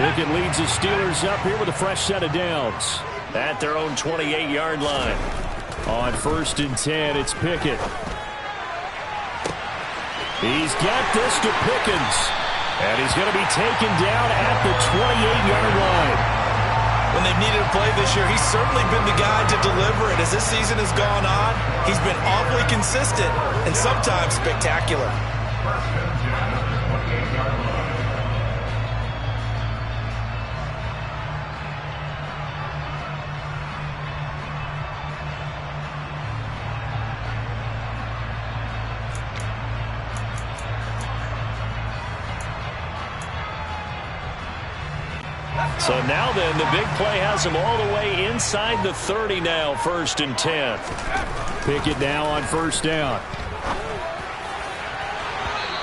Pickett leads the Steelers up here with a fresh set of downs. At their own 28-yard line. On 1st and 10, it's Pickett. He's got this to Pickens. And he's going to be taken down at the 28-yard line. When they've needed a play this year, he's certainly been the guy to deliver it. As this season has gone on, he's been awfully consistent and sometimes spectacular. So now then, the big play has him all the way inside the 30 now, 1st and 10. Pickett now on 1st down.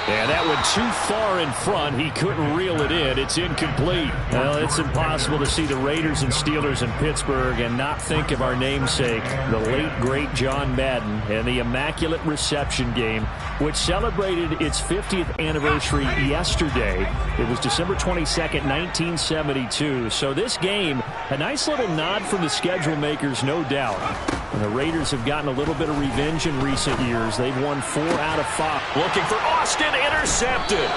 And that went too far in front. He couldn't reel it in. It's incomplete. Well, it's impossible to see the Raiders and Steelers in Pittsburgh and not think of our namesake, the late, great John Madden, and the Immaculate Reception game, which celebrated its 50th anniversary yesterday. It was December 22nd, 1972. So this game, a nice little nod from the schedule makers, no doubt. And the Raiders have gotten a little bit of revenge in recent years. They've won 4 out of 5. Looking for Austin, intercepted.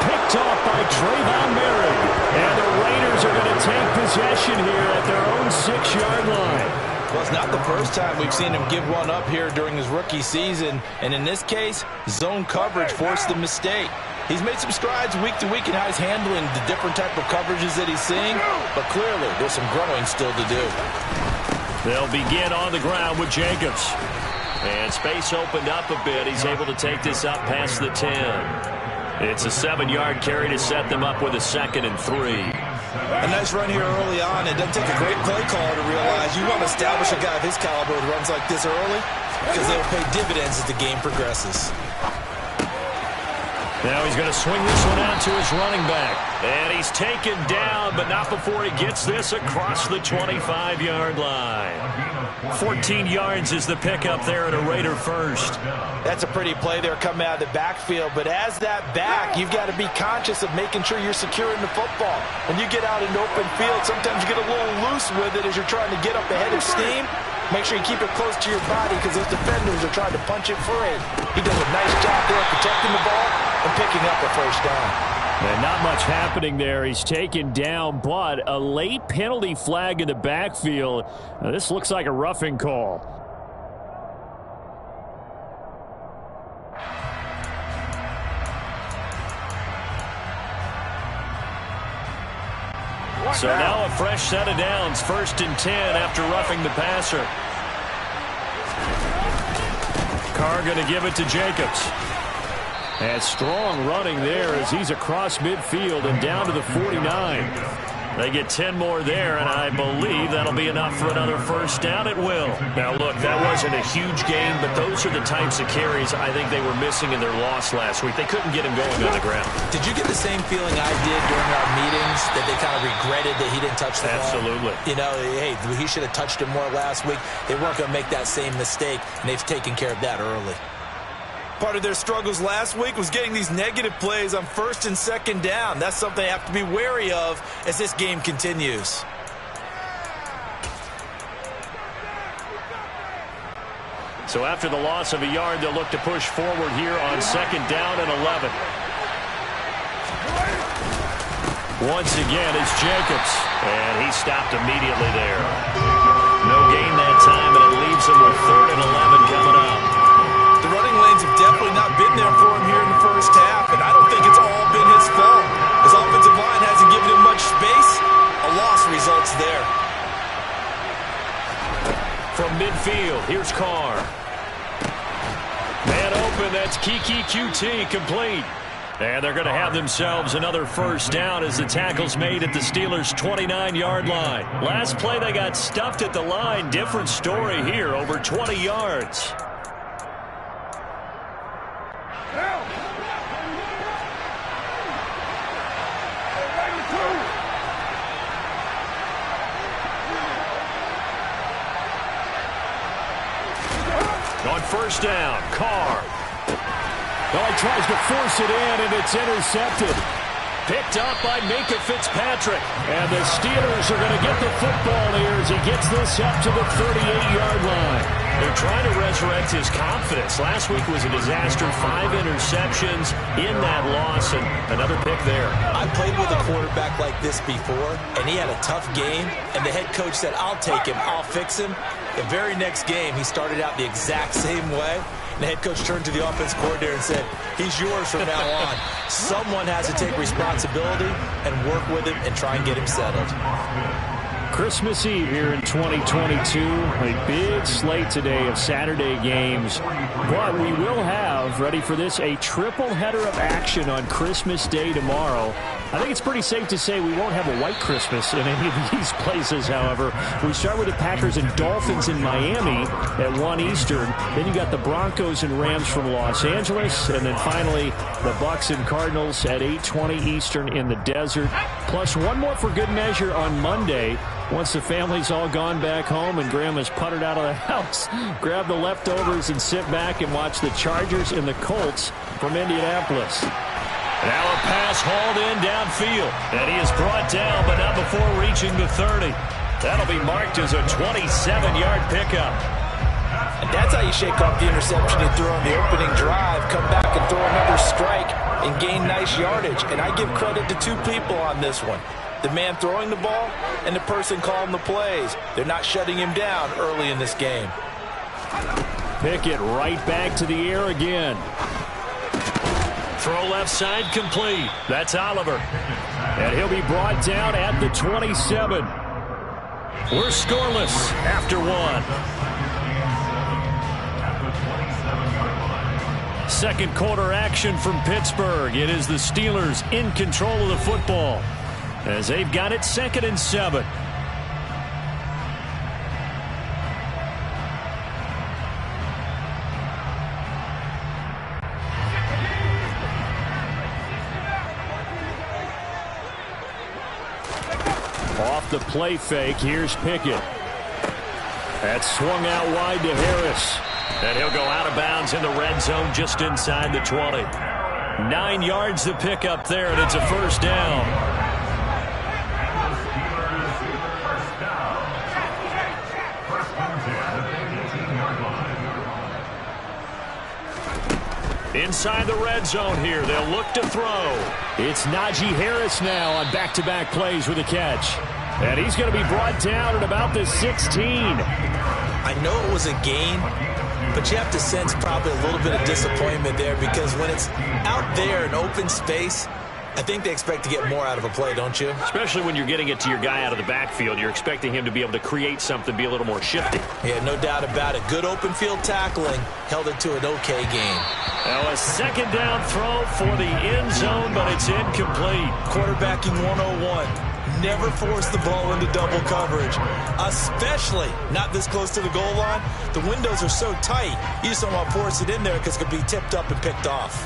Picked off by Trayvon Merrick. And the Raiders are going to take possession here at their own 6-yard line. Well, it's not the first time we've seen him give one up here during his rookie season. And in this case, zone coverage forced the mistake. He's made some strides week to week in how he's handling the different type of coverages that he's seeing. But clearly, there's some growing still to do. They'll begin on the ground with Jacobs. And space opened up a bit. He's able to take this up past the 10. It's a 7-yard carry to set them up with a 2nd and 3. A nice run here early on. It doesn't take a great play caller to realize you want to establish a guy of his caliber who runs like this early because they'll pay dividends as the game progresses. Now he's going to swing this one out to his running back. And he's taken down, but not before he gets this across the 25-yard line. 14 yards is the pickup there at a Raider first. That's a pretty play there coming out of the backfield. But as that back, you've got to be conscious of making sure you're securing the football. When you get out in open field, sometimes you get a little loose with it as you're trying to get up ahead of steam. Make sure you keep it close to your body because those defenders are trying to punch it free. He does a nice job there protecting the ball and picking up a 1st down. And not much happening there. He's taken down, but a late penalty flag in the backfield. Now, this looks like a roughing call. So now a fresh set of downs, 1st and 10 after roughing the passer. Carr going to give it to Jacobs. And strong running there as he's across midfield and down to the 49. They get 10 more there, and I believe that'll be enough for another 1st down. It will. Now, look, that wasn't a huge game, but those are the types of carries I think they were missing in their loss last week. They couldn't get him going on the ground. Did you get the same feeling I did during our meetings that they kind of regretted that he didn't touch the ball? Absolutely. You know, hey, he should have touched it more last week. They weren't going to make that same mistake, and they've taken care of that early. Part of their struggles last week was getting these negative plays on 1st and 2nd down. That's something they have to be wary of as this game continues. So after the loss of a yard, they'll look to push forward here on 2nd down and 11. Once again, it's Jacobs, and he stopped immediately there. No gain that time, and it leaves him with 3rd and 11 coming up. The running lanes have definitely not been there for him here in the 1st half, and I don't think it's all been his fault. His offensive line hasn't given him much space. A loss results there. From midfield, here's Carr. Man open, that's Kiki QT, complete. And they're going to have themselves another 1st down as the tackle's made at the Steelers' 29-yard line. Last play, they got stuffed at the line. Different story here, over 20 yards. On 1st down, Carr. Well, he tries to force it in, and it's intercepted. Picked up by Minka Fitzpatrick. And the Steelers are going to get the football here as he gets this up to the 38-yard line. They're trying to resurrect his confidence. Last week was a disaster. 5 interceptions in that loss, and another pick there. I played with a quarterback like this before, and he had a tough game, and the head coach said, I'll take him, I'll fix him. The very next game, he started out the exact same way. And the head coach turned to the offense coordinator and said, he's yours from now on. Someone has to take responsibility and work with him and try and get him settled. Christmas Eve here in 2022. A big slate today of Saturday games. But we will have, ready for this, a triple header of action on Christmas Day tomorrow. I think it's pretty safe to say we won't have a white Christmas in any of these places, however. We start with the Packers and Dolphins in Miami at 1 Eastern. Then you got the Broncos and Rams from Los Angeles. And then finally, the Bucks and Cardinals at 8:20 Eastern in the desert. Plus one more for good measure on Monday. Once the family's all gone back home and Grandma's puttered out of the house, grab the leftovers and sit back and watch the Chargers and the Colts from Indianapolis. Now a pass hauled in downfield. And he is brought down, but not before reaching the 30. That'll be marked as a 27-yard pickup. And that's how you shake off the interception you threw on the opening drive. Come back and throw another strike and gain nice yardage. And I give credit to 2 people on this one. The man throwing the ball and the person calling the plays. They're not shutting him down early in this game. Pickett right back to the air again. Throw left side complete. That's Oliver. And he'll be brought down at the 27. We're scoreless after 1. Second quarter action from Pittsburgh. It is the Steelers in control of the football as they've got it 2nd and 7. Off the play fake, here's Pickett. That's swung out wide to Harris. And he'll go out of bounds in the red zone just inside the 20. 9 yards to pick up there, and it's a first down. Inside the red zone here, they'll look to throw. It's Najee Harris now on back-to-back plays with a catch. And he's going to be brought down at about the 16. I know it was a gain, but you have to sense probably a little bit of disappointment there because when it's out there in open space, I think they expect to get more out of a play, don't you? Especially when you're getting it to your guy out of the backfield. You're expecting him to be able to create something, be a little more shifty. Yeah, no doubt about it. Good open field tackling held it to an okay game. Now a second down throw for the end zone, but it's incomplete. Quarterbacking 101. Never force the ball into double coverage, especially not this close to the goal line. The windows are so tight, you just don't want to force it in there because it could be tipped up and picked off.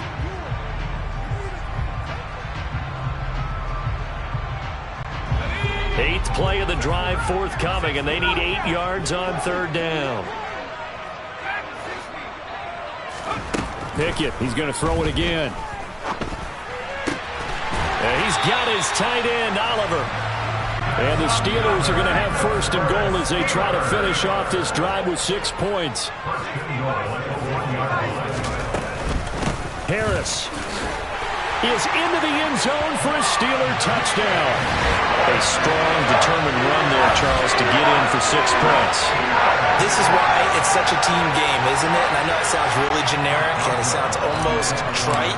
Eighth play of the drive forthcoming, and they need 8 yards on 3rd down. Pickett, he's going to throw it again. And he's got his tight end, Oliver. And the Steelers are going to have 1st and goal as they try to finish off this drive with 6 points. Harris is into the end zone for a Steeler touchdown. A strong, determined run there, Charles, to get in for 6 points. This is why it's such a team game, isn't it? And I know it sounds really generic and it sounds almost trite,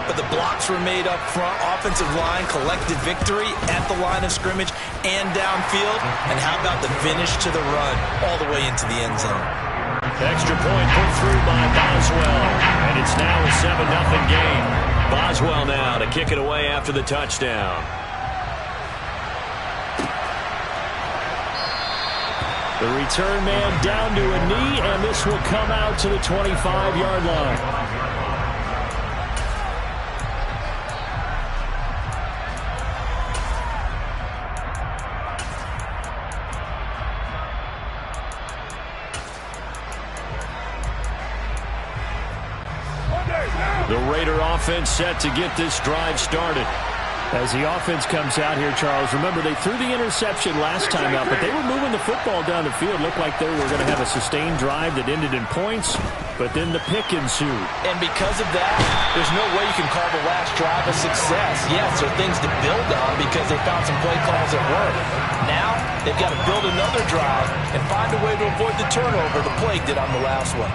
but the blocks were made up front. Offensive line collected victory at the line of scrimmage and downfield. And how about the finish to the run all the way into the end zone? Extra point put through by Boswell, and it's now a 7-0 game. Boswell now to kick it away after the touchdown. The return man down to a knee, and this will come out to the 25-yard line. The Raider offense set to get this drive started. As the offense comes out here, Charles, remember they threw the interception last time out, but they were moving the football down the field. Looked like they were going to have a sustained drive that ended in points, but then the pick ensued. And because of that, there's no way you can call the last drive a success. Yes, there are things to build on because they found some play calls that work. Now, they've got to build another drive and find a way to avoid the turnover the plague did on the last one.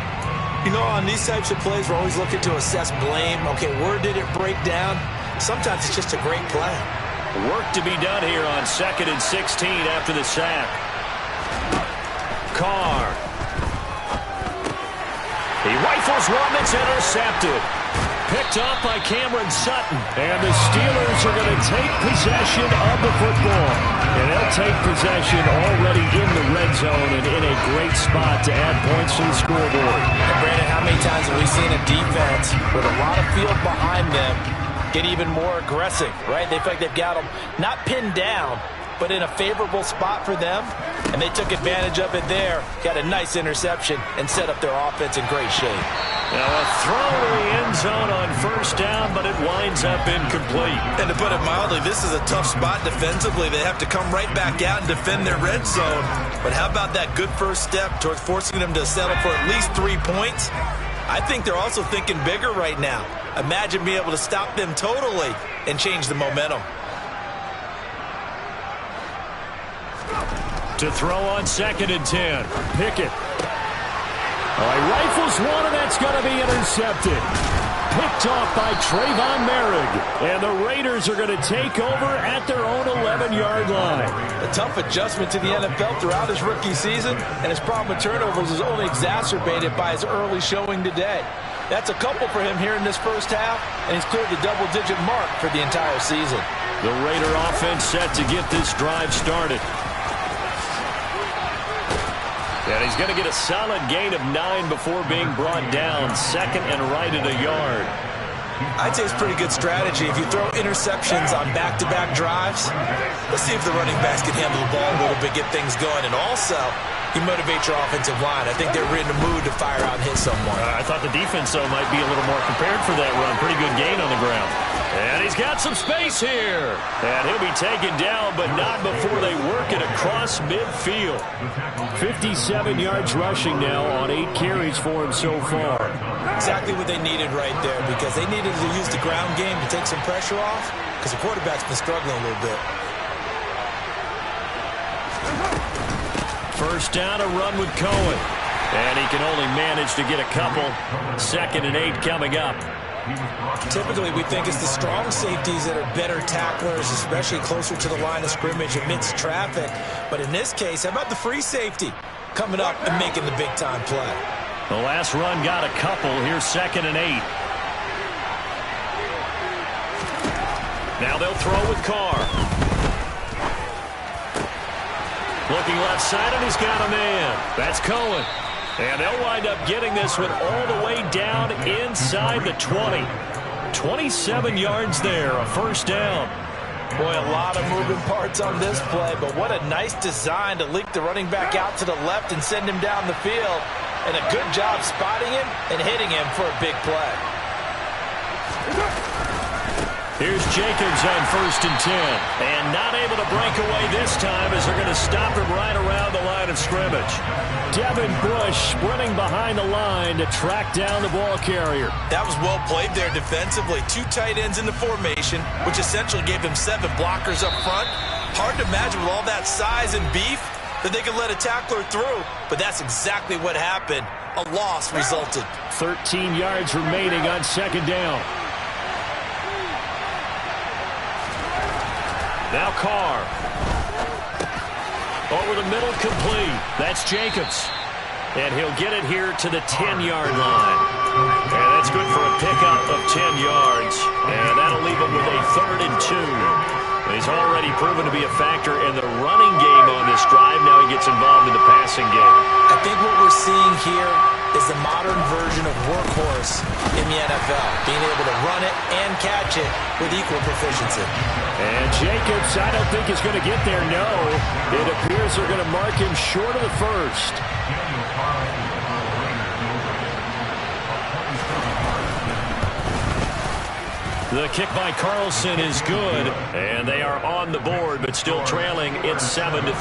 You know, on these types of plays, we're always looking to assess blame. Okay, where did it break down? Sometimes it's just a great play. Work to be done here on 2nd and 16 after the sack. Carr. He rifles one that's intercepted. Picked off by Cameron Sutton. And the Steelers are going to take possession of the football. And they'll take possession already in the red zone and in a great spot to add points to the scoreboard. And Brandon, how many times have we seen a defense with a lot of field behind them get even more aggressive, right? They feel like they've got them not pinned down, but in a favorable spot for them, and they took advantage of it there, got a nice interception, and set up their offense in great shape. Now a throw to the end zone on 1st down, but it winds up incomplete. And to put it mildly, this is a tough spot defensively. They have to come right back out and defend their red zone. But how about that good first step towards forcing them to settle for at least 3 points? I think they're also thinking bigger right now. Imagine being able to stop them totally and change the momentum. To throw on 2nd and 10. Pickett. He rifles one, and that's going to be intercepted. Picked off by Trayvon Merrick. And the Raiders are going to take over at their own 11-yard line. A tough adjustment to the NFL throughout his rookie season, and his problem with turnovers is only exacerbated by his early showing today. That's a couple for him here in this first half, and he's cleared the double-digit mark for the entire season. The Raider offense set to get this drive started. And he's going to get a solid gain of 9 before being brought down. 2nd and right at a yard. I'd say it's pretty good strategy. If you throw interceptions on back-to-back drives, let's see if the running backs can handle the ball a little bit, get things going. And also, you motivate your offensive line. I think they're in the mood to fire out and hit someone. I thought the defense, though, might be a little more prepared for that run. Pretty good gain on the ground. And he's got some space here. And he'll be taken down, but not before they work it across midfield. 57 yards rushing now on 8 carries for him so far. Exactly what they needed right there, because they needed to use the ground game to take some pressure off, because the quarterback's been struggling a little bit. First down, a run with Cohen. And he can only manage to get a couple. 2nd and 8 coming up. Typically, we think it's the strong safeties that are better tacklers, especially closer to the line of scrimmage amidst traffic. But in this case, how about the free safety coming up and making the big-time play? The last run got a couple. Here's 2nd and 8. Now they'll throw with Carr. Looking left side, and he's got a man. That's Cohen. And they'll wind up getting this one all the way down inside the 20. 27 yards there, a first down. Boy, a lot of moving parts on this play, but what a nice design to leak the running back out to the left and send him down the field. And a good job spotting him and hitting him for a big play. Here's Jacobs on 1st and 10. And not able to break away this time as they're going to stop him right around the line of scrimmage. Devin Bush sprinting behind the line to track down the ball carrier. That was well played there defensively. 2 tight ends in the formation, which essentially gave them 7 blockers up front. Hard to imagine with all that size and beef that they could let a tackler through, but that's exactly what happened. A loss resulted. 13 yards remaining on 2nd down. Now Carr. Over the middle, complete. That's Jacobs. And he'll get it here to the 10-yard line. And that's good for a pickup of 10 yards. And that'll leave him with a 3rd and 2. He's already proven to be a factor in the running game on this drive. Now he gets involved in the passing game. I think what we're seeing here is the modern version of workhorse in the NFL, being able to run it and catch it with equal proficiency. And Jacobs, I don't think is going to get there, no. It appears they're going to mark him short of the first. The kick by Carlson is good, and they are on the board, but still trailing. It's 7-3.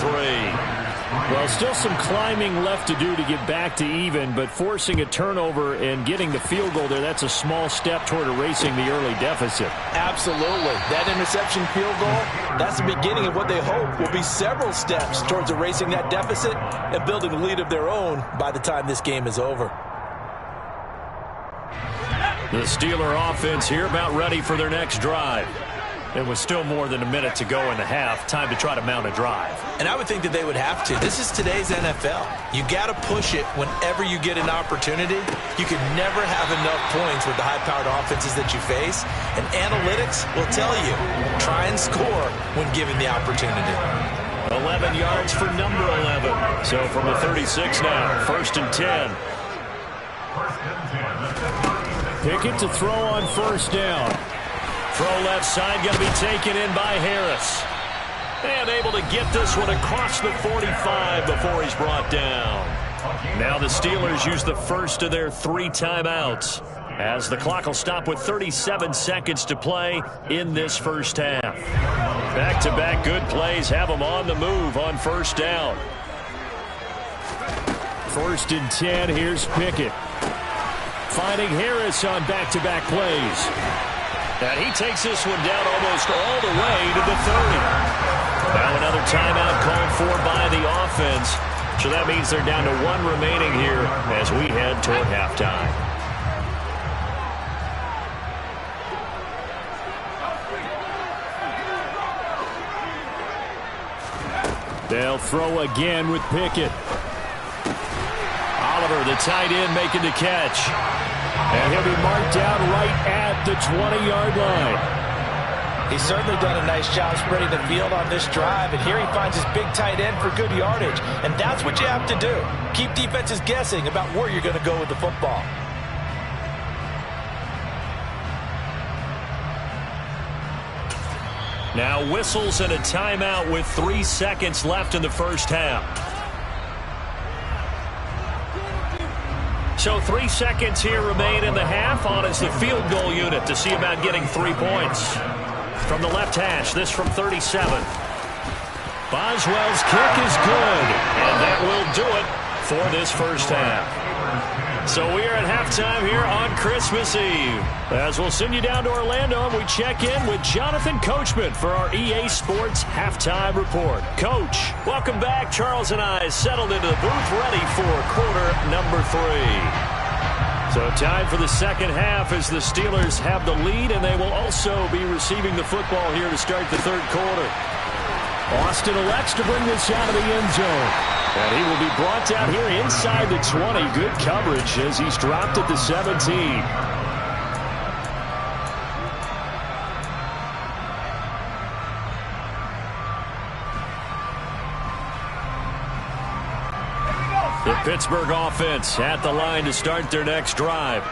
Well, still some climbing left to do to get back to even, but forcing a turnover and getting the field goal there, that's a small step toward erasing the early deficit. Absolutely. That interception field goal, that's the beginning of what they hope will be several steps towards erasing that deficit and building a lead of their own by the time this game is over. The Steeler offense here about ready for their next drive. It was still more than a minute to go in the half. Time to try to mount a drive. And I would think that they would have to. This is today's NFL. You got to push it whenever you get an opportunity. You can never have enough points with the high-powered offenses that you face. And analytics will tell you, try and score when given the opportunity. 11 yards for number 11. So from the 36 now, 1st and 10. Pickett to throw on 1st down. Throw left side, going to be taken in by Harris. And able to get this one across the 45 before he's brought down. Now the Steelers use the first of their 3 timeouts, as the clock will stop with 37 seconds to play in this first half. Back-to-back good plays have them on the move on 1st down. 1st and 10, here's Pickett. Finding Harris on back-to-back plays. And he takes this one down almost all the way to the 30. Now another timeout called for by the offense. So that means they're down to 1 remaining here as we head toward halftime. They'll throw again with Pickett. Oliver, the tight end, making the catch. And he'll be marked down right at the 20-yard line. He's certainly done a nice job spreading the field on this drive, and here he finds his big tight end for good yardage. And that's what you have to do. Keep defenses guessing about where you're going to go with the football. Now whistles and a timeout with 3 seconds left in the first half. So 3 seconds here remain in the half. On is the field goal unit to see about getting 3 points. From the left hash, this from 37. Boswell's kick is good, and that will do it for this first half. So we are at halftime here on Christmas Eve. As we'll send you down to Orlando, and we check in with Jonathan Coachman for our EA Sports Halftime Report. Coach, welcome back. Charles and I settled into the booth, ready for quarter number 3. So time for the second half as the Steelers have the lead, and they will also be receiving the football here to start the third quarter. Austin elects to bring this out of the end zone. And he will be brought down here inside the 20. Good coverage as he's dropped at the 17. The Pittsburgh offense at the line to start their next drive.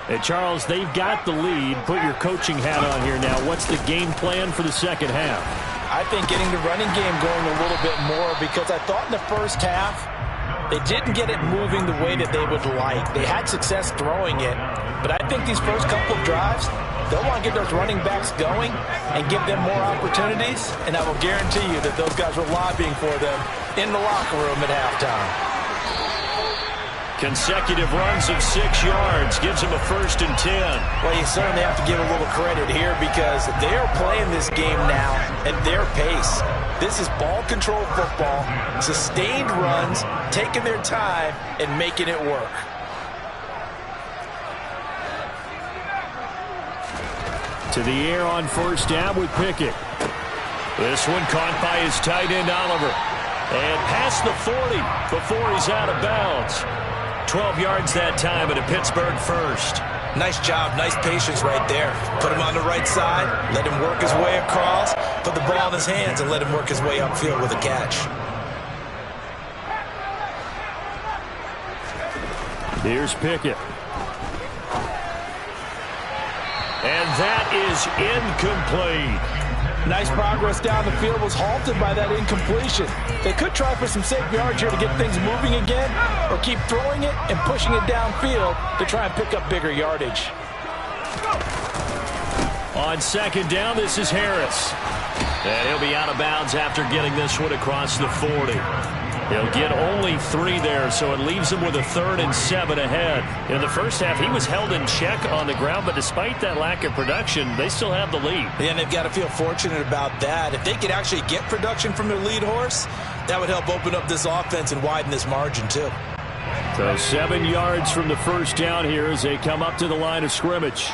Hey, Charles, they've got the lead. Put your coaching hat on here now. What's the game plan for the second half? I think getting the running game going a little bit more, because I thought in the first half they didn't get it moving the way that they would like. They had success throwing it, but I think these first couple of drives, they'll want to get those running backs going and give them more opportunities, and I will guarantee you that those guys were lobbying for them in the locker room at halftime. Consecutive runs of 6 yards gives him a 1st and 10. Well, you certainly have to give a little credit here because they are playing this game now at their pace. This is ball control football, sustained runs, taking their time and making it work. To the air on 1st down with Pickett. This one caught by his tight end Oliver. And past the 40 before he's out of bounds. 12 yards that time and a Pittsburgh 1st. Nice job, nice patience right there. Put him on the right side, let him work his way across, put the ball in his hands and let him work his way upfield with a catch. Here's Pickett. And that is incomplete. Nice progress down the field, was halted by that incompletion. They could try for some safe yards here to get things moving again, or keep throwing it and pushing it downfield to try and pick up bigger yardage. On second down, this is Harris. And he'll be out of bounds after getting this one across the 40. He'll get only 3 there, so it leaves him with a 3rd and 7 ahead. In the first half, he was held in check on the ground, but despite that lack of production, they still have the lead. Yeah, and they've got to feel fortunate about that. If they could actually get production from their lead horse, that would help open up this offense and widen this margin, too. So 7 yards from the first down here as they come up to the line of scrimmage.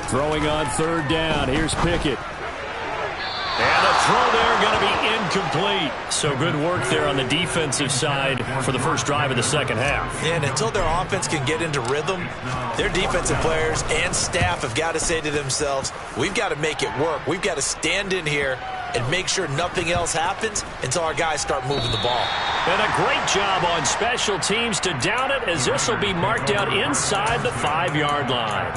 Throwing on 3rd down. Here's Pickett. And the throw there going to be incomplete. So good work there on the defensive side for the first drive of the second half. And until their offense can get into rhythm, their defensive players and staff have got to say to themselves, we've got to make it work. We've got to stand in here and make sure nothing else happens until our guys start moving the ball. And a great job on special teams to down it, as this will be marked out inside the 5-yard line.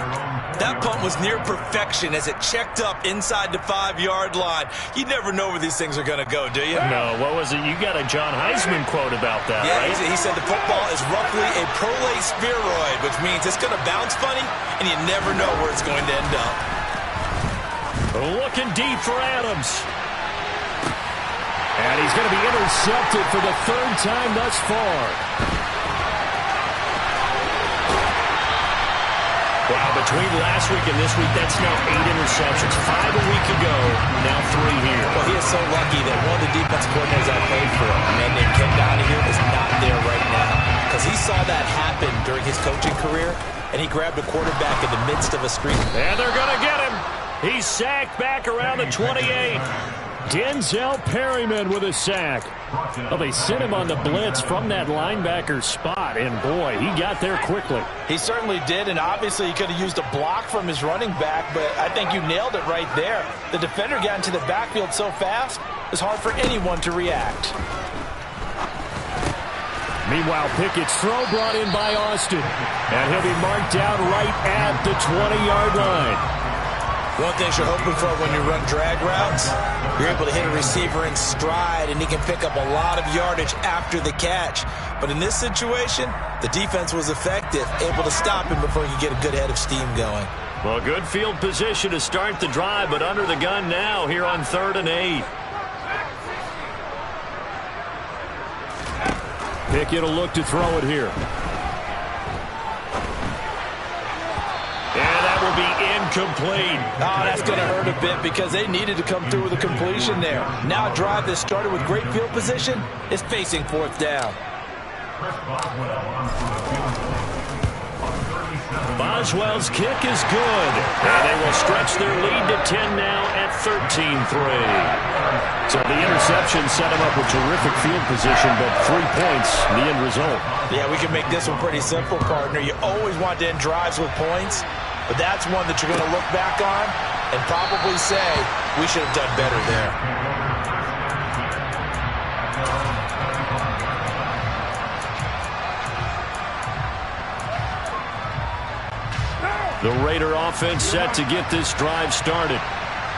That punt was near perfection as it checked up inside the 5-yard line. You never know where these things are going to go, do you? No, what was it? You got a John Heisman quote about that, yeah, right? He said the football is roughly a prolate spheroid, which means it's going to bounce funny, and you never know where it's going to end up. Looking deep for Adams. And he's going to be intercepted for the 3rd time thus far. Wow, between last week and this week, that's now 8 interceptions. 5 a week ago, now 3 here. Well, he is so lucky that one of the defensive coordinators I played for, a man named Ken Donahue, is not there right now. Because he saw that happen during his coaching career, and he grabbed a quarterback in the midst of a streak. And they're going to get him. He's sacked back around the 28. Denzel Perryman with a sack. Well, they sent him on the blitz from that linebacker spot, and boy, he got there quickly. He certainly did, and obviously he could have used a block from his running back, but I think you nailed it right there. The defender got into the backfield so fast, it's hard for anyone to react. Meanwhile, Pickett's throw brought in by Austin, and he'll be marked down right at the 20-yard line. One thing you're hoping for when you run drag routes, you're able to hit a receiver in stride, and he can pick up a lot of yardage after the catch. But in this situation, the defense was effective, able to stop him before he could get a good head of steam going. Well, good field position to start the drive, but under the gun now here on 3rd and 8. Pickett will look to throw it here. And that will be incomplete. Oh, that's going to hurt a bit because they needed to come through with a completion there. Now a drive that started with great field position is facing 4th down. Boswell's kick is good. And they will stretch their lead to 10 now at 13-3. So the interception set him up with terrific field position, but 3 points, the end result. Yeah, we can make this one pretty simple, partner. You always want to end drives with points, but that's one that you're going to look back on and probably say, we should have done better there. The Raider offense set to get this drive started.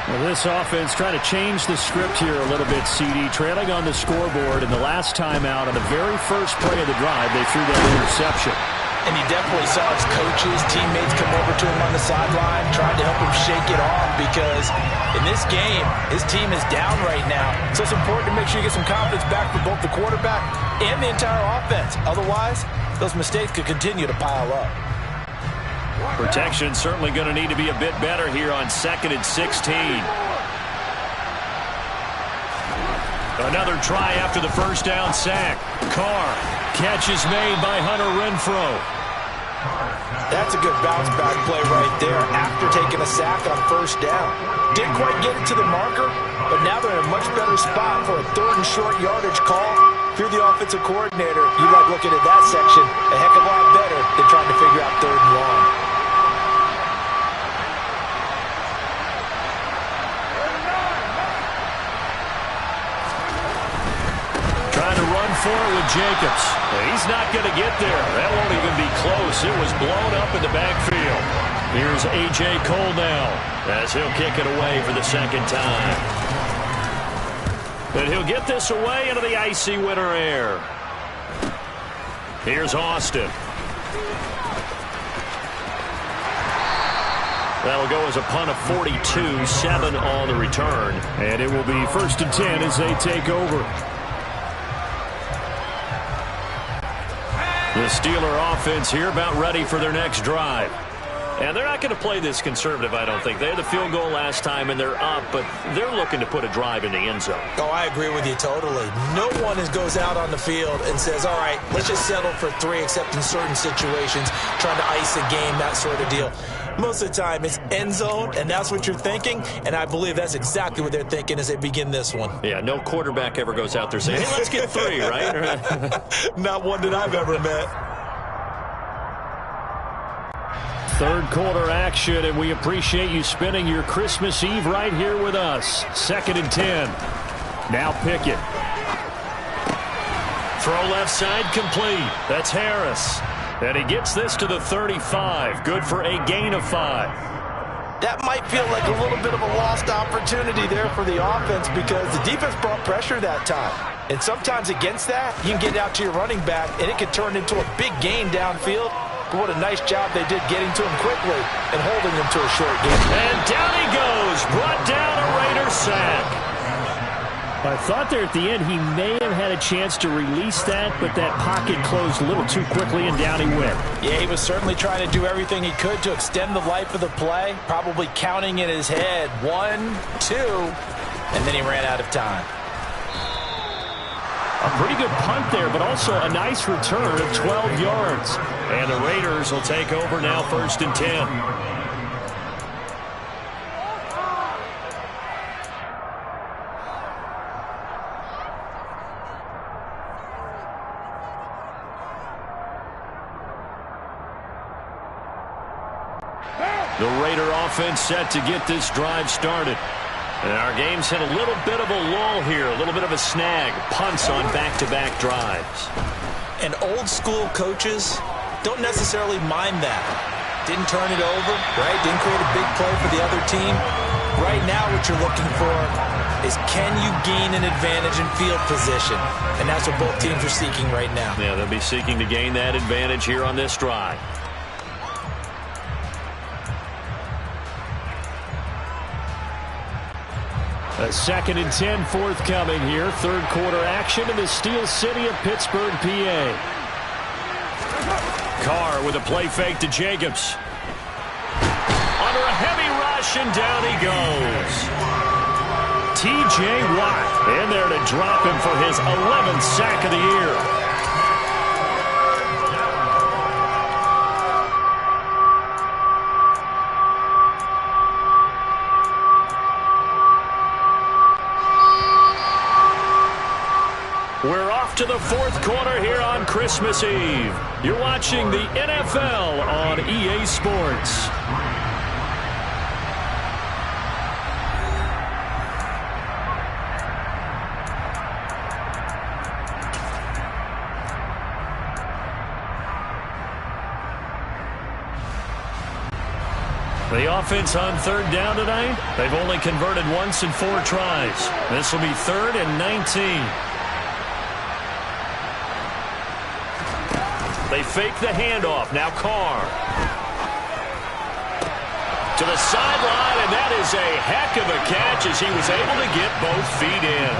Well, this offense trying to change the script here a little bit, CD. Trailing on the scoreboard, and the last time out on the very first play of the drive, they threw that interception. And he definitely saw his coaches, teammates come over to him on the sideline, tried to help him shake it off because in this game, his team is down right now. So it's important to make sure you get some confidence back for both the quarterback and the entire offense. Otherwise, those mistakes could continue to pile up. Protection certainly going to need to be a bit better here on 2nd and 16. Another try after the first down sack. Carr. Catch is made by Hunter Renfrow. That's a good bounce back play right there after taking a sack on first down. Didn't quite get it to the marker, but now they're in a much better spot for a 3rd and short yardage call. If you're the offensive coordinator, you like looking at that section a heck of a lot better than trying to figure out 3rd and long. For it with Jacobs. He's not going to get there. That won't even be close. It was blown up in the backfield. Here's A.J. Cole now as he'll kick it away for the 2nd time. And he'll get this away into the icy winter air. Here's Austin. That'll go as a punt of 42, 7 on the return. And it will be 1st and 10 as they take over. The Steeler offense here about ready for their next drive. And they're not going to play this conservative, I don't think. They had the field goal last time, and they're up, but they're looking to put a drive in the end zone. Oh, I agree with you totally. No one goes out on the field and says, all right, let's just settle for 3, except in certain situations, trying to ice a game, that sort of deal. Most of the time, it's end zone, and that's what you're thinking, and I believe that's exactly what they're thinking as they begin this one. Yeah, no quarterback ever goes out there saying, hey, let's get 3, right? Not one that I've ever met. Third quarter action, and we appreciate you spending your Christmas Eve right here with us. 2nd and 10. Now Pickett. Throw left side complete. That's Harris. And he gets this to the 35. Good for a gain of 5. That might feel like a little bit of a lost opportunity there for the offense because the defense brought pressure that time. And sometimes against that, you can get out to your running back, and it can turn into a big gain downfield. But what a nice job they did getting to him quickly and holding him to a short game. And down he goes. Brought down a Raider sack. I thought there at the end he may have had a chance to release that, but that pocket closed a little too quickly, and down he went. Yeah, he was certainly trying to do everything he could to extend the life of the play, probably counting in his head 1, 2, and then he ran out of time. A pretty good punt there, but also a nice return of 12 yards. And the Raiders will take over now, 1st and 10. The Raider offense set to get this drive started. And our game's hit a little bit of a lull here, a little bit of a snag. Punts on back-to-back drives. And old-school coaches don't necessarily mind that. Didn't turn it over, right? Didn't create a big play for the other team. Right now what you're looking for is can you gain an advantage in field position? And that's what both teams are seeking right now. Yeah, they'll be seeking to gain that advantage here on this drive. A 2nd and 10 forthcoming here. Third quarter action in the Steel City of Pittsburgh, PA. Carr with a play fake to Jacobs. Under a heavy rush, and down he goes. T.J. Watt in there to drop him for his 11th sack of the year. We're off to the fourth quarter here on Christmas Eve. You're watching the NFL on EA Sports. The offense on 3rd down tonight, they've only converted once in 4 tries. This will be 3rd and 19. They fake the handoff. Now Carr. To the sideline, and that is a heck of a catch as he was able to get both feet in.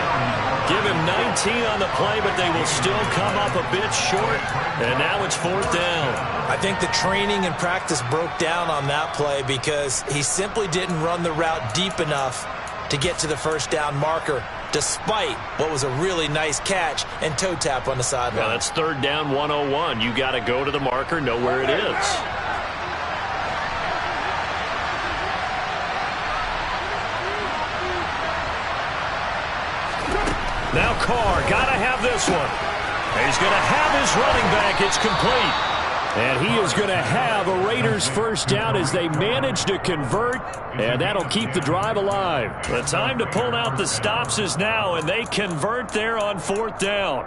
Give him 19 on the play, but they will still come up a bit short. And now it's 4th down. I think the training and practice broke down on that play because he simply didn't run the route deep enough to get to the 1st down marker, despite what was a really nice catch and toe tap on the sideline. Well, that's 3rd down 101. You got to go to the marker, know where it is. Now Carr, got to have this one. He's going to have his running back. It's complete. And he is going to have a Raiders 1st down as they manage to convert, and that'll keep the drive alive. The time to pull out the stops is now, and they convert there on 4th down.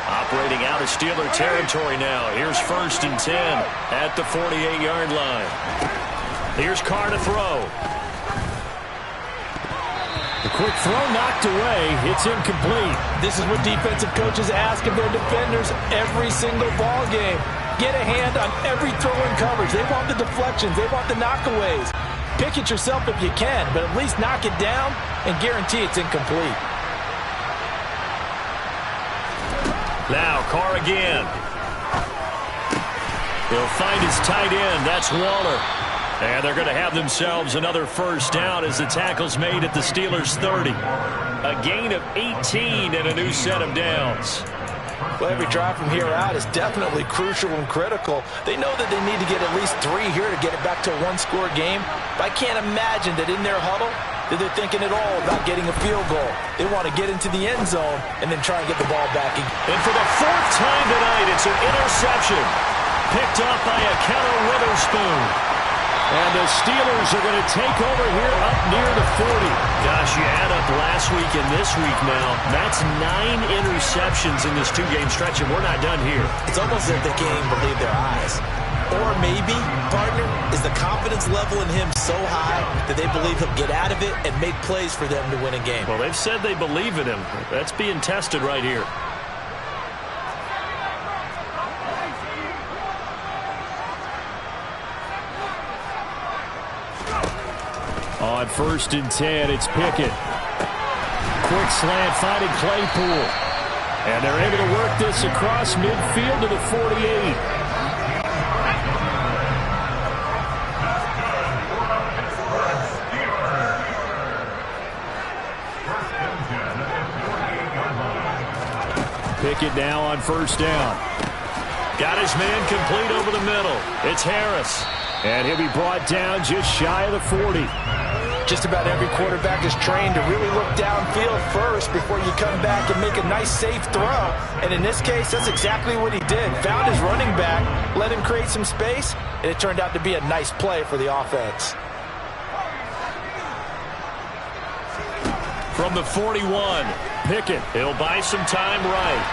Operating out of Steeler territory now. Here's 1st and 10 at the 48-yard line. Here's Carr to throw. The quick throw knocked away. It's incomplete. This is what defensive coaches ask of their defenders every single ball game. Get a hand on every throw in coverage. They want the deflections. They want the knockaways. Pick it yourself if you can, but at least knock it down and guarantee it's incomplete. Now, Carr again. He'll find his tight end. That's Waller. And they're going to have themselves another first down as the tackle's made at the Steelers' 30. A gain of 18 and a new set of downs. Well, every drive from here out is definitely crucial and critical. They know that they need to get at least 3 here to get it back to a one-score game. But I can't imagine that in their huddle that they're thinking at all about getting a field goal. They want to get into the end zone and then try and get the ball back. And for the 4th time tonight, it's an interception. Picked up by Akello Witherspoon. And the Steelers are going to take over here up near the 40. Gosh, you add up last week and this week now. That's 9 interceptions in this 2-game stretch, and we're not done here. It's almost as if they can't even believe their eyes. Or maybe, partner, is the confidence level in him so high that they believe he'll get out of it and make plays for them to win a game. Well, they've said they believe in him. That's being tested right here. On 1st and 10, it's Pickett. Quick slant finding Claypool. And they're able to work this across midfield to the 48. Pickett now on 1st down. Got his man complete over the middle. It's Harris. And he'll be brought down just shy of the 40. Just about every quarterback is trained to really look downfield first before you come back and make a nice, safe throw. And in this case, that's exactly what he did. Found his running back, let him create some space, and it turned out to be a nice play for the offense. From the 41, Pickett. He'll buy some time right.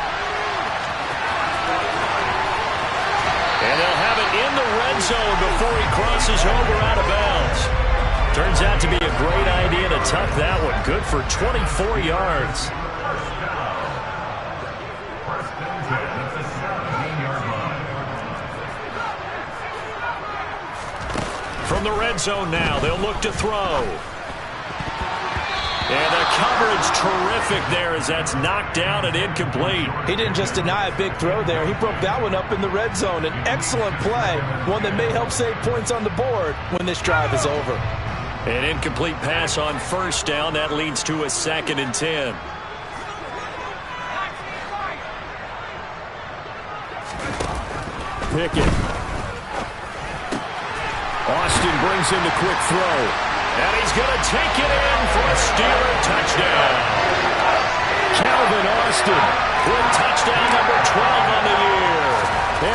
And they'll have it in the red zone before he crosses over out of bounds. Turns out to be a great idea to tuck that one. Good for 24 yards. From the red zone now, they'll look to throw. And the coverage terrific there as that's knocked down and incomplete. He didn't just deny a big throw there. He broke that one up in the red zone. An excellent play, one that may help save points on the board when this drive is over. An incomplete pass on 1st down. That leads to a 2nd and 10. Pickett. Austin brings in the quick throw. And he's going to take it in for a Steeler touchdown. Calvin Austin with touchdown number 12 on the year.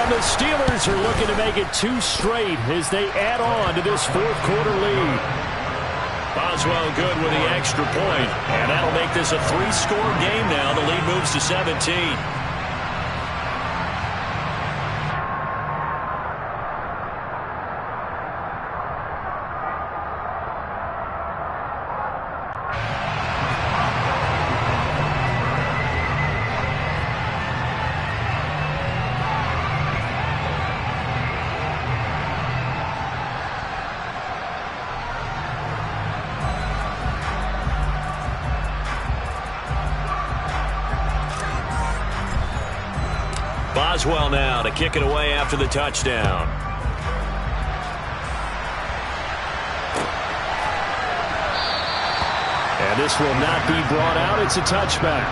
And the Steelers are looking to make it 2 straight as they add on to this 4th quarter lead. Boswell good with the extra point, and that'll make this a 3-score game now. The lead moves to 17. Boswell now to kick it away after the touchdown. And this will not be brought out. It's a touchback.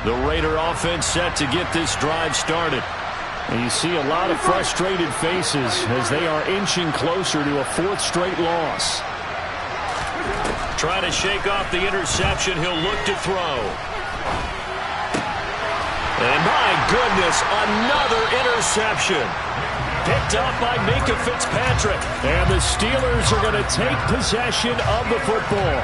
The Raider offense set to get this drive started. And you see a lot of frustrated faces as they are inching closer to a 4th straight loss. Trying to shake off the interception. He'll look to throw. And my goodness, another interception. Picked up by Minkah Fitzpatrick. And the Steelers are going to take possession of the football.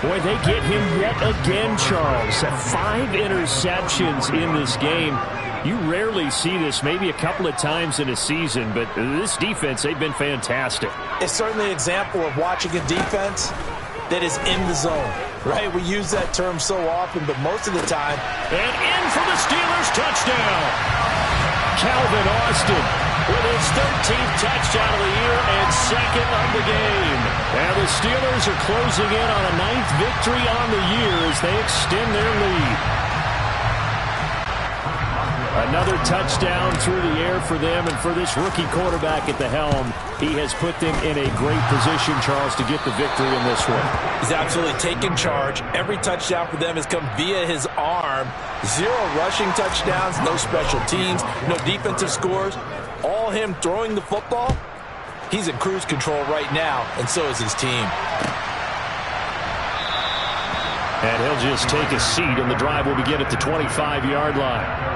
Boy, they get him yet again, Charles. 5 interceptions in this game. You rarely see this, maybe a couple of times in a season, but this defense, they've been fantastic. It's certainly an example of watching a defense that is in the zone, right? We use that term so often, but most of the time. And in for the Steelers, touchdown. Calvin Austin with his 13th touchdown of the year and second of the game. And the Steelers are closing in on a 9th victory on the year as they extend their lead. Another touchdown through the air for them, and for this rookie quarterback at the helm, he has put them in a great position, Charles, to get the victory in this one. He's absolutely taken charge. Every touchdown for them has come via his arm. 0 rushing touchdowns, no special teams, no defensive scores. All him throwing the football. He's in cruise control right now, and so is his team. And he'll just take a seat, and the drive will begin at the 25-yard line.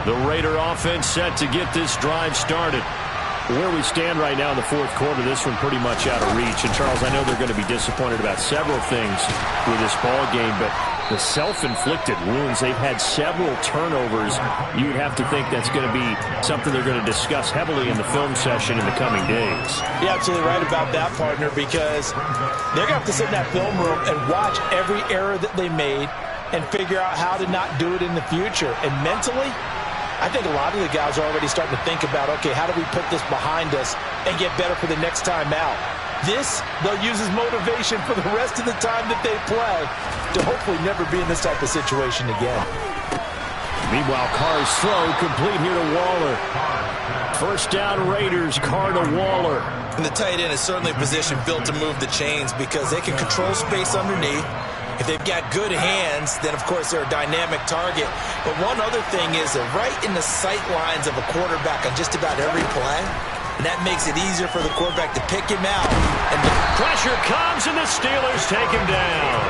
The Raider offense set to get this drive started. Where we stand right now in the fourth quarter, this one pretty much out of reach. And, Charles, I know they're going to be disappointed about several things with this ball game, but the self-inflicted wounds, they've had several turnovers. You'd have to think that's going to be something they're going to discuss heavily in the film session in the coming days. You're absolutely right about that, partner, because they're going to have to sit in that film room and watch every error that they made and figure out how to not do it in the future. And mentally, I think a lot of the guys are already starting to think about, okay, how do we put this behind us and get better for the next time out? This, they'll use as motivation for the rest of the time that they play to hopefully never be in this type of situation again. Meanwhile, Carr's throw complete here to Waller. First down Raiders, Carr to Waller. And the tight end is certainly a position built to move the chains because they can control space underneath. If they've got good hands, then, of course, they're a dynamic target. But one other thing is they're right in the sight lines of a quarterback on just about every play. And that makes it easier for the quarterback to pick him out. And the pressure comes, and the Steelers take him down.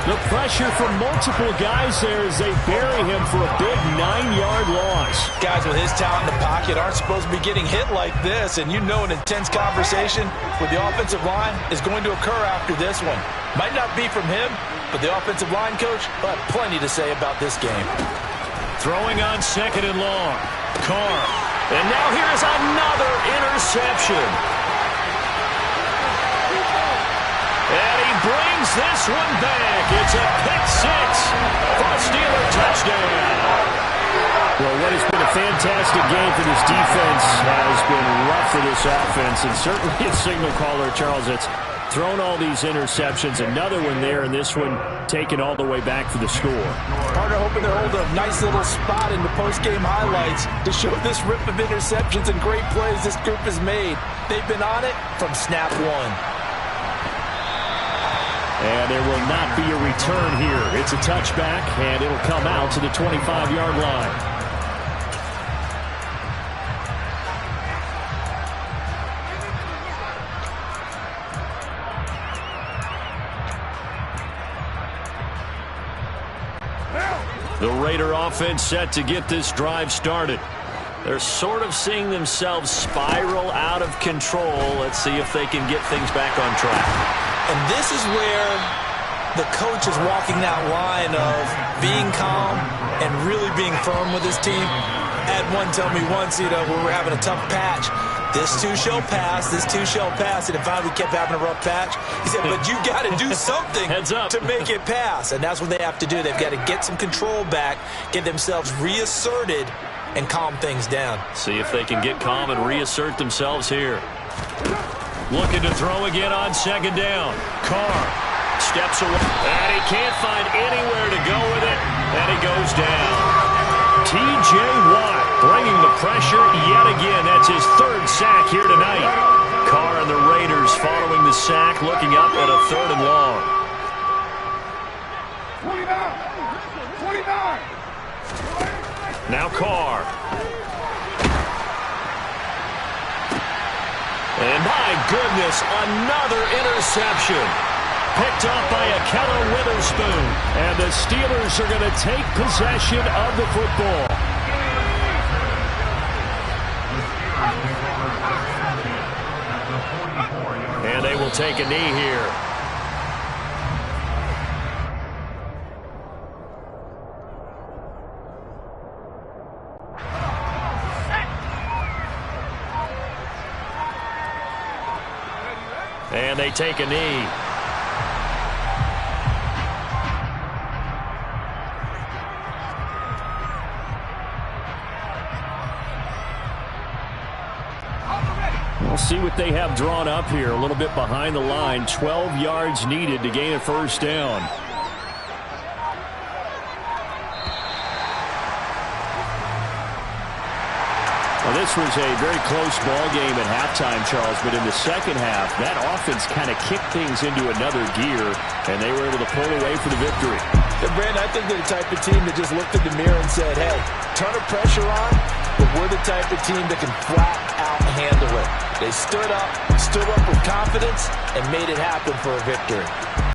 The pressure from multiple guys there as they bury him for a big 9-yard loss. Guys with his talent in the pocket aren't supposed to be getting hit like this. And you know an intense conversation with the offensive line is going to occur after this one. Might not be from him, but the offensive line coach will have plenty to say about this game. Throwing on 2nd and long. Carr. And now here's another interception. And he brings this one back. It's a pick 6 for a Steeler touchdown. Well, what has been a fantastic game for this defense has been rough for this offense. And certainly a signal caller, Charles, that's thrown all these interceptions. Another one there, and this one taken all the way back for the score. Partner hoping they're holding a nice little spot in the post-game highlights to show this rip of interceptions and great plays this group has made. They've been on it from snap one. And there will not be a return here. It's a touchback, and it'll come out to the 25-yard line. The Raider offense set to get this drive started. They're sort of seeing themselves spiral out of control. Let's see if they can get things back on track. And this is where the coach is walking that line of being calm and really being firm with his team. I had one tell me once, when we were having a tough patch, this too shall pass, this too shall pass. And finally we kept having a rough patch. He said, but you got to do something to make it pass. And that's what they have to do. They've got to get some control back, get themselves reasserted, and calm things down. See if they can get calm and reassert themselves here. Looking to throw again on 2nd down. Carr steps away, and he can't find anywhere to go with it, and he goes down. T.J. Watt bringing the pressure yet again. That's his 3rd sack here tonight. Carr and the Raiders following the sack, looking up at a 3rd and long. 29. Now Carr. And my goodness, another interception. Picked off by Akello Witherspoon. And the Steelers are going to take possession of the football. take a knee here. And they take a knee. We'll see what they have drawn up here. A little bit behind the line. 12 yards needed to gain a first down. Well, this was a very close ball game at halftime, Charles, but in the second half, that offense kind of kicked things into another gear, and they were able to pull away for the victory. And Brandon, I think they're the type of team that just looked in the mirror and said, hey, ton of pressure on, but we're the type of team that can flat out handle it. They stood up with confidence, and made it happen for a victory.